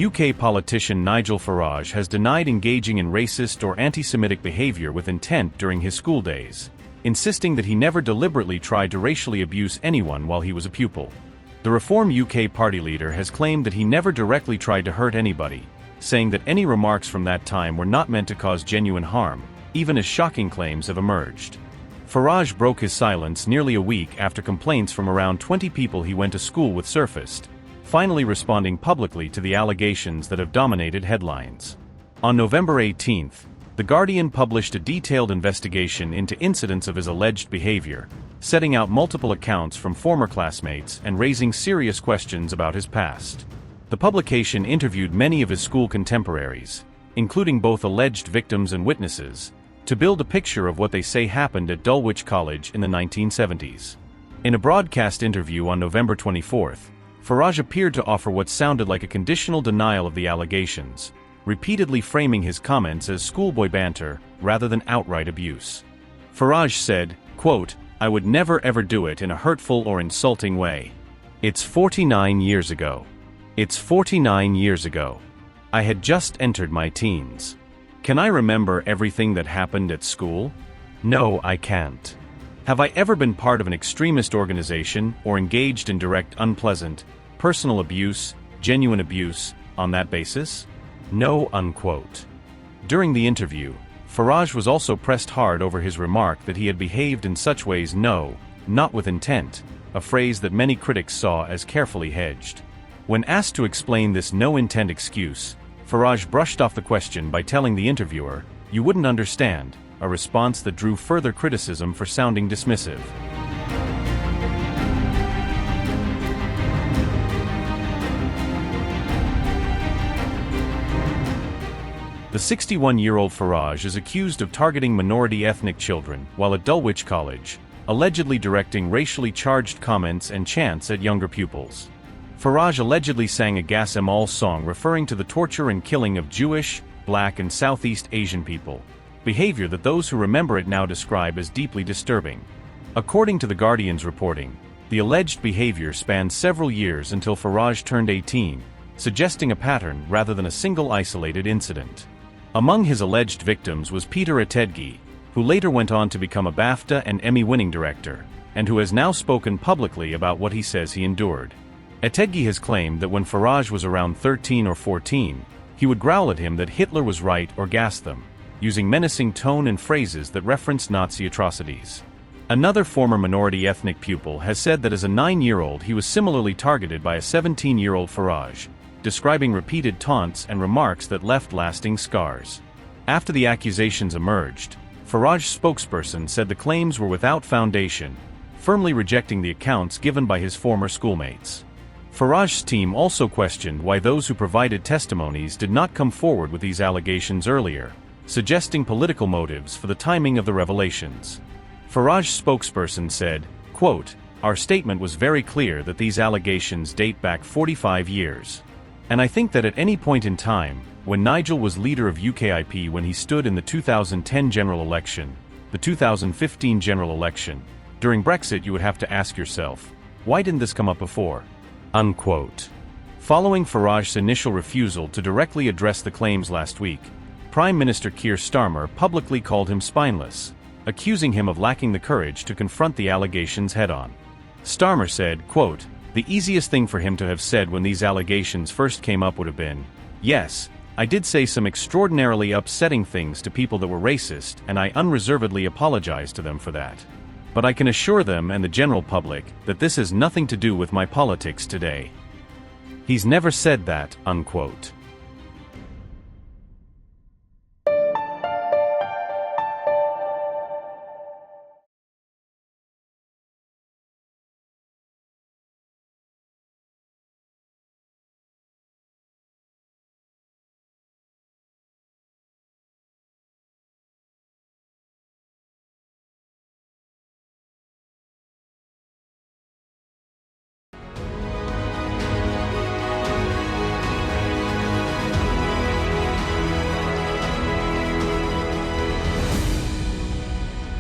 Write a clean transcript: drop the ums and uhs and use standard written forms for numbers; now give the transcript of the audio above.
UK politician Nigel Farage has denied engaging in racist or anti-Semitic behaviour with intent during his school days, insisting that he never deliberately tried to racially abuse anyone while he was a pupil. The Reform UK party leader has claimed that he never directly tried to hurt anybody, saying that any remarks from that time were not meant to cause genuine harm, even as shocking claims have emerged. Farage broke his silence nearly a week after complaints from around 20 people he went to school with surfaced, finally responding publicly to the allegations that have dominated headlines. On November 18, The Guardian published a detailed investigation into incidents of his alleged behavior, setting out multiple accounts from former classmates and raising serious questions about his past. The publication interviewed many of his school contemporaries, including both alleged victims and witnesses, to build a picture of what they say happened at Dulwich College in the 1970s. In a broadcast interview on November 24, Farage appeared to offer what sounded like a conditional denial of the allegations, repeatedly framing his comments as schoolboy banter rather than outright abuse. Farage said, quote, "I would never ever do it in a hurtful or insulting way. It's 49 years ago. It's 49 years ago. I had just entered my teens. Can I remember everything that happened at school? No, I can't. Have I ever been part of an extremist organization or engaged in direct unpleasant, personal abuse, genuine abuse, on that basis? No." Unquote. During the interview, Farage was also pressed hard over his remark that he had behaved in such ways not with intent, a phrase that many critics saw as carefully hedged. When asked to explain this no-intent excuse, Farage brushed off the question by telling the interviewer, "You wouldn't understand," a response that drew further criticism for sounding dismissive. The 61-year-old Farage is accused of targeting minority ethnic children while at Dulwich College, allegedly directing racially charged comments and chants at younger pupils. Farage allegedly sang a Gas Em All song referring to the torture and killing of Jewish, Black and Southeast Asian people, behavior that those who remember it now describe as deeply disturbing. According to The Guardian's reporting, the alleged behavior spanned several years until Farage turned 18, suggesting a pattern rather than a single isolated incident. Among his alleged victims was Peter Ettedgui, who later went on to become a BAFTA and Emmy-winning director, and who has now spoken publicly about what he says he endured. Ettedgui has claimed that when Farage was around 13 or 14, he would growl at him that Hitler was right or gas them, using menacing tone and phrases that referenced Nazi atrocities. Another former minority ethnic pupil has said that as a 9-year-old he was similarly targeted by a 17-year-old Farage, describing repeated taunts and remarks that left lasting scars. After the accusations emerged, Farage's spokesperson said the claims were without foundation, firmly rejecting the accounts given by his former schoolmates. Farage's team also questioned why those who provided testimonies did not come forward with these allegations earlier, suggesting political motives for the timing of the revelations. Farage's spokesperson said, quote, "Our statement was very clear that these allegations date back 45 years. And I think that at any point in time, when Nigel was leader of UKIP, when he stood in the 2010 general election, the 2015 general election, during Brexit, you would have to ask yourself, why didn't this come up before?" Unquote. Following Farage's initial refusal to directly address the claims last week, Prime Minister Keir Starmer publicly called him spineless, accusing him of lacking the courage to confront the allegations head-on. Starmer said, quote, "The easiest thing for him to have said when these allegations first came up would have been, yes, I did say some extraordinarily upsetting things to people that were racist, and I unreservedly apologize to them for that. But I can assure them and the general public that this has nothing to do with my politics today." He's never said that, unquote.